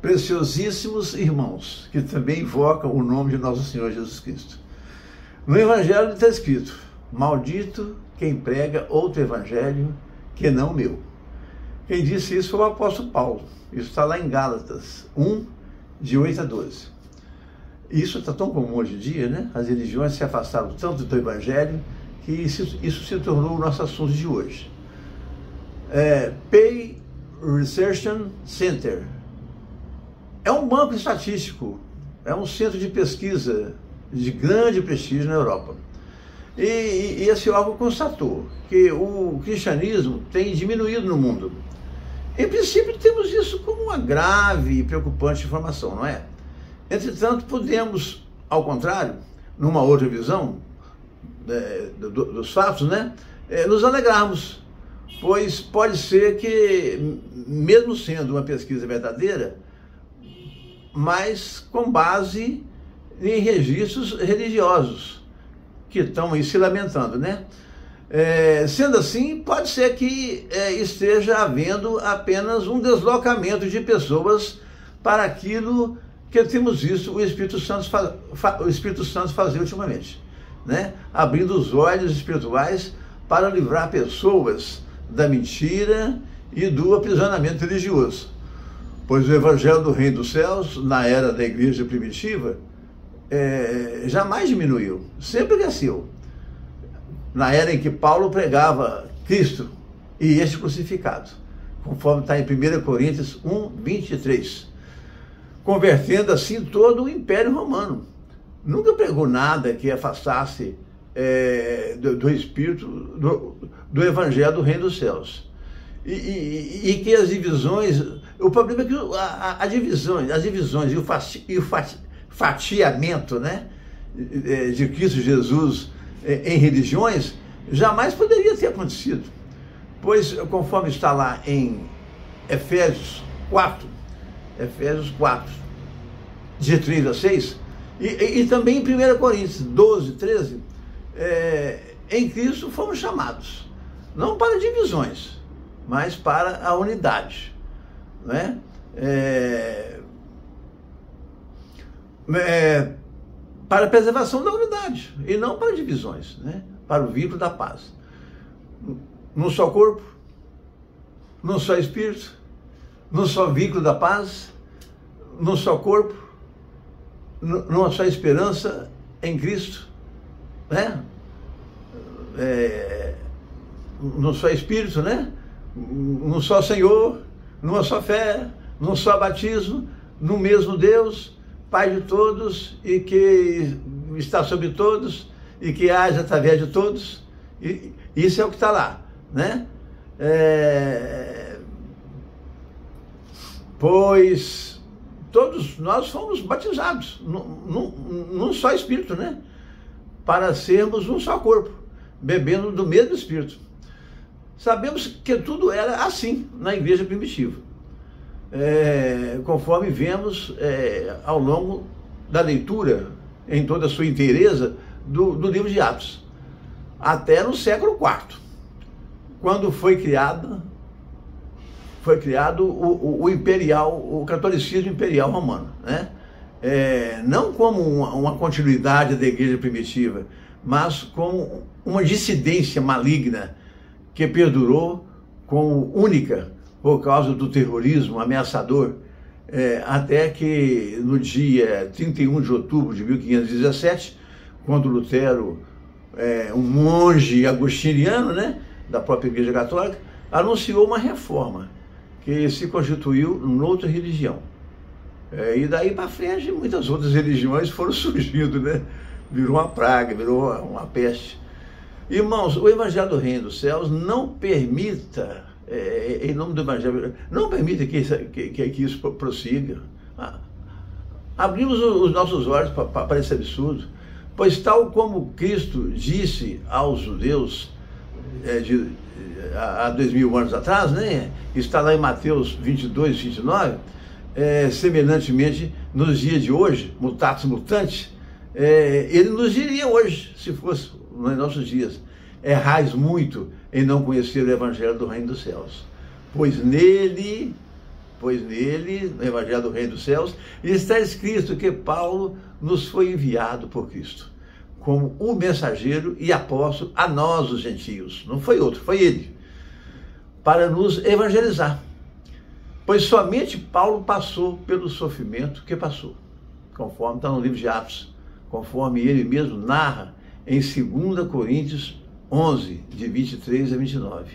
Preciosíssimos irmãos, que também invocam o nome de nosso Senhor Jesus Cristo. No Evangelho está escrito: maldito quem prega outro Evangelho que não o meu. Quem disse isso foi o apóstolo Paulo. Isso está lá em Gálatas 1, de 8 a 12. Isso está tão comum hoje em dia, né? As religiões se afastaram tanto do Evangelho que isso se tornou o nosso assunto de hoje. Pew Research Center é um banco estatístico, é um centro de pesquisa de grande prestígio na Europa. E esse órgão constatou que o cristianismo tem diminuído no mundo. Em princípio, temos isso como uma grave e preocupante informação, não é? Entretanto, podemos, ao contrário, numa outra visão dos fatos, né, nos alegrarmos, pois pode ser que, mesmo sendo uma pesquisa verdadeira, mas com base em registros religiosos, que estão aí se lamentando, né? Sendo assim, pode ser que esteja havendo apenas um deslocamento de pessoas para aquilo que temos visto o Espírito Santo fazer ultimamente, né? Abrindo os olhos espirituais para livrar pessoas da mentira e do aprisionamento religioso. Pois o Evangelho do Reino dos Céus, na era da igreja primitiva, jamais diminuiu, sempre cresceu. Na era em que Paulo pregava Cristo e este crucificado, conforme está em 1 Coríntios 1, 23, convertendo assim todo o Império Romano. Nunca pregou nada que afastasse do Espírito, do Evangelho do Reino dos Céus. E que as divisões, o problema é que as divisões e o fatiamento, né, de Cristo Jesus em religiões, jamais poderia ter acontecido. Pois, conforme está lá em Efésios 4, de 3 a 6, e também em 1 Coríntios 12, 13, em Cristo fomos chamados, não para divisões, mas para a unidade, né? Para a preservação da unidade, e não para divisões, né? Para o vínculo da paz. Num só corpo, num só espírito, num só vínculo da paz, num só corpo, numa só esperança em Cristo, né? Num só espírito, né? Num só Senhor, numa só fé, num só batismo, no mesmo Deus, Pai de todos, e que está sobre todos, e que age através de todos. E isso é o que está lá, né? Pois todos nós fomos batizados num só Espírito, né? Para sermos um só corpo, bebendo do mesmo Espírito. Sabemos que tudo era assim na igreja primitiva, conforme vemos ao longo da leitura, em toda a sua inteireza, do livro de Atos, até no século IV, quando foi criado o catolicismo imperial romano, né? Não como uma continuidade da igreja primitiva, mas como uma dissidência maligna que perdurou como única por causa do terrorismo ameaçador, até que no dia 31 de outubro de 1517, quando Lutero, um monge agostiniano, né, da própria Igreja Católica, anunciou uma reforma que se constituiu noutra religião. E daí para frente, muitas outras religiões foram surgindo, né? Virou uma praga, virou uma peste. Irmãos, o Evangelho do Reino dos Céus não permita, em nome do Evangelho, não permita que isso prossiga. Abrimos os nossos olhos para esse absurdo, pois tal como Cristo disse aos judeus há 2000 anos atrás, né? Está lá em Mateus 22, 29, semelhantemente, nos dias de hoje, mutatis mutandis, ele nos diria hoje, se fosse nos nossos dias: errais muito em não conhecer o Evangelho do Reino dos Céus, pois nele pois nele, no Evangelho do Reino dos Céus, está escrito que Paulo nos foi enviado por Cristo, como o mensageiro e apóstolo a nós, os gentios. Não foi outro, foi ele, para nos evangelizar. Pois somente Paulo passou pelo sofrimento que passou, conforme está no livro de Atos, conforme ele mesmo narra em 2 Coríntios 11, de 23 a 29.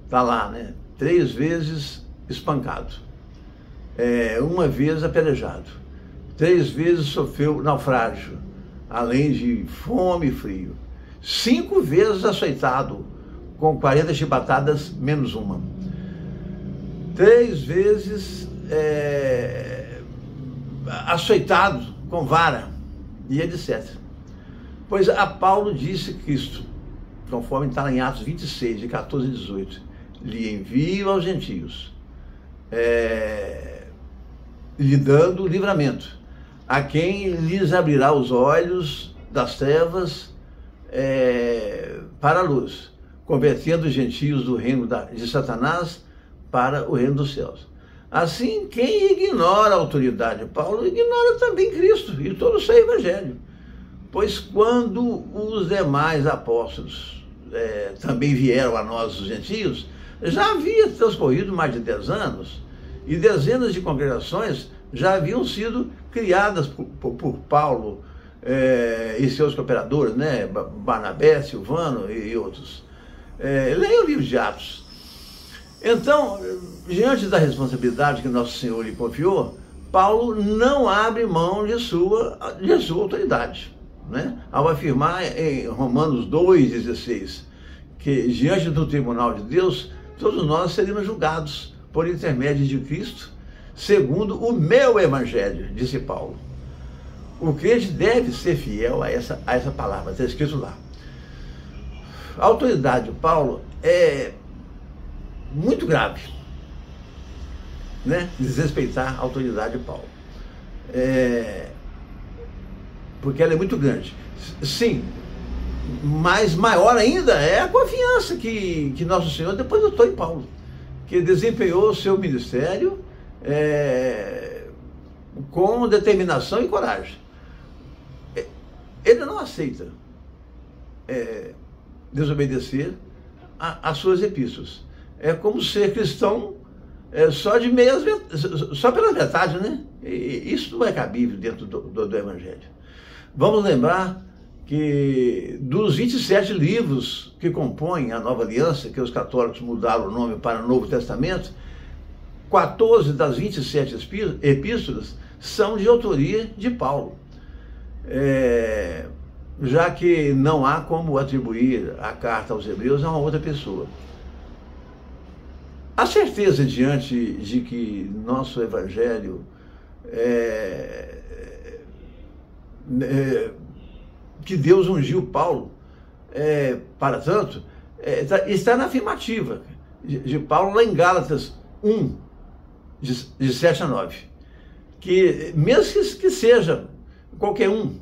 Está lá, né? 3 vezes espancado, uma vez apedrejado, 3 vezes sofreu naufrágio, além de fome e frio, 5 vezes açoitado, com 40 chibatadas menos uma, 3 vezes açoitado com vara, e etc. Pois a Paulo disse Cristo, conforme está em Atos 26, de 14 a 18, lhe envio aos gentios, lhe dando livramento, a quem lhes abrirá os olhos das trevas para a luz, convertendo os gentios do reino de Satanás para o reino dos céus. Assim, quem ignora a autoridade de Paulo, ignora também Cristo e todo o seu evangelho. Pois quando os demais apóstolos também vieram a nós, os gentios, já havia transcorrido mais de 10 anos e dezenas de congregações já haviam sido criadas por Paulo e seus cooperadores, né? Barnabé, Silvano e outros. Leia o livro de Atos. Então, diante da responsabilidade que Nosso Senhor lhe confiou, Paulo não abre mão de sua autoridade, né? Ao afirmar em Romanos 2,16 que diante do tribunal de Deus, todos nós seremos julgados por intermédio de Cristo, segundo o meu evangelho, disse Paulo. O crente deve ser fiel a essa palavra, está escrito lá. A autoridade de Paulo é muito grave, né? Desrespeitar a autoridade de Paulo. Porque ela é muito grande. Sim, mas maior ainda é a confiança que Nosso Senhor depositou em Paulo, que desempenhou o seu ministério com determinação e coragem. Ele não aceita desobedecer às suas epístolas. É como ser cristão só pela metade, né? E isso não é cabível dentro do Evangelho. Vamos lembrar que dos 27 livros que compõem a Nova Aliança, que os católicos mudaram o nome para o Novo Testamento, 14 das 27 epístolas são de autoria de Paulo, já que não há como atribuir a carta aos Hebreus a uma outra pessoa. A certeza diante de que nosso Evangelho que Deus ungiu Paulo para tanto, está na afirmativa de Paulo lá em Gálatas 1, de 7 a 9, que mesmo que seja qualquer um,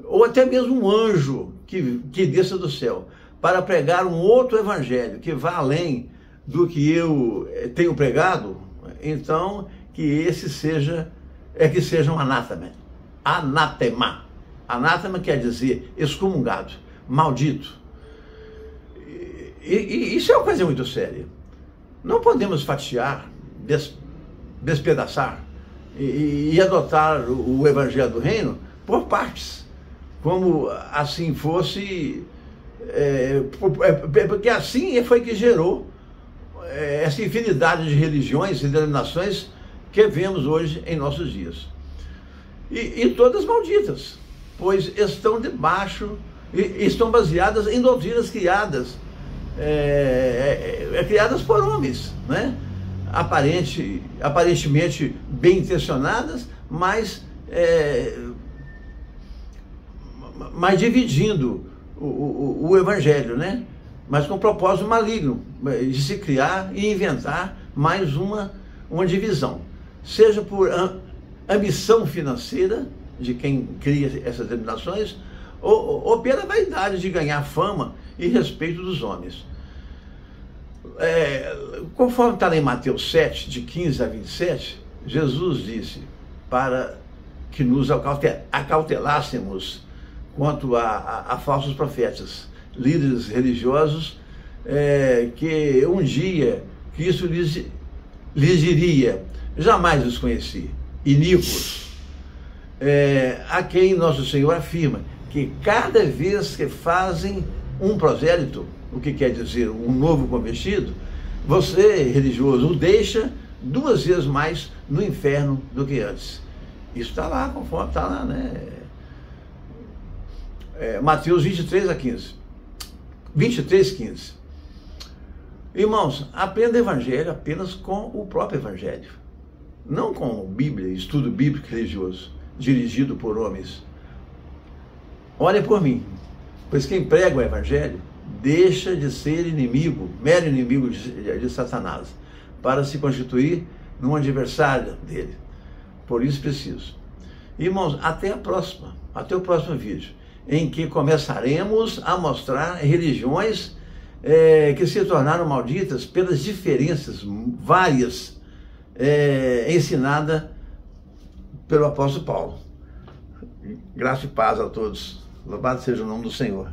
ou até mesmo um anjo que desça do céu para pregar um outro evangelho que vá além do que eu tenho pregado, então que esse seja um anátema. Anátema. Anátema quer dizer excomungado, maldito. E isso é uma coisa muito séria. Não podemos fatiar, despedaçar e adotar o evangelho do reino por partes, como assim fosse, porque assim foi que gerou essa infinidade de religiões e denominações que vemos hoje em nossos dias. E todas malditas, pois estão debaixo, estão baseadas em doutrinas criadas por homens, né? Aparentemente bem intencionadas, mas dividindo o evangelho, né? Mas com propósito maligno de se criar e inventar mais uma divisão, seja por ambição financeira de quem cria essas denominações, ou pela vaidade de ganhar fama e respeito dos homens. Conforme está lá em Mateus 7, de 15 a 27, Jesus disse para que nos acautelássemos quanto a falsos profetas, líderes religiosos, que um dia Cristo lhes diria: jamais os conheci, iníquos. A quem nosso Senhor afirma que cada vez que fazem um prosélito, o que quer dizer um novo convertido, você, religioso, o deixa 2 vezes mais no inferno do que antes. Isso está lá, conforme está lá, né? Mateus 23 a 15. 23, 15. Irmãos, aprenda o Evangelho apenas com o próprio Evangelho. Não com Bíblia, estudo bíblico religioso, dirigido por homens. Olhem por mim, pois quem prega o Evangelho deixa de ser inimigo, mero inimigo de Satanás, para se constituir num adversário dele. Por isso preciso. Irmãos, até o próximo vídeo, em que começaremos a mostrar religiões que se tornaram malditas pelas diferenças várias ensinadas pelo apóstolo Paulo. Graça e paz a todos. Louvado seja o nome do Senhor.